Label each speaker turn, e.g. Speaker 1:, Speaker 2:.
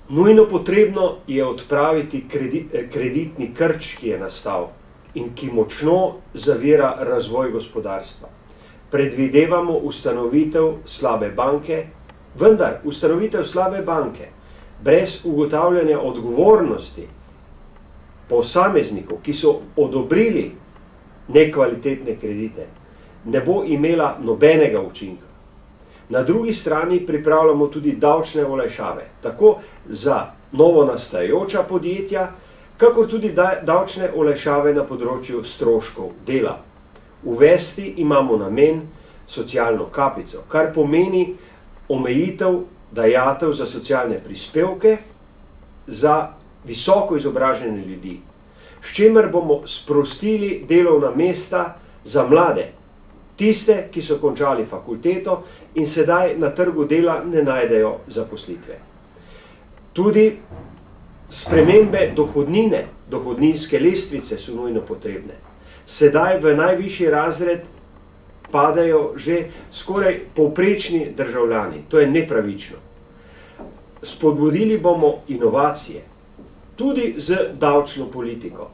Speaker 1: Nujno potrebno je odpraviti kreditni krč, ki je nastal in ki močno zavira razvoj gospodarstva. Predvidevamo ustanovitev slabe banke, vendar ustanovitev slabe banke brez ugotavljanja odgovornosti posameznikov, ki so odobrili nekvalitetne kredite, ne bo imela nobenega učinka. Na drugi strani pripravljamo tudi davčne olajšave, tako za novo nastajajoča podjetja, kakor tudi davčne olajšave na področju stroškov dela. Uvesti imamo namen socialno kapico, kar pomeni omejitev dajatev za socialne prispevke za visoko izobražene ljudi, s čimer bomo sprostili delovna mesta za mlade, tiste, ki so končali fakulteto in sedaj na trgu dela ne najdejo zaposlitve. Tudi spremembe dohodnine, dohodninske lestvice so nujno potrebne. Sedaj v najvišji razred padajo že skoraj povprečni državljani. To je nepravično. Spodbudili bomo inovacije, tudi z davčno politiko.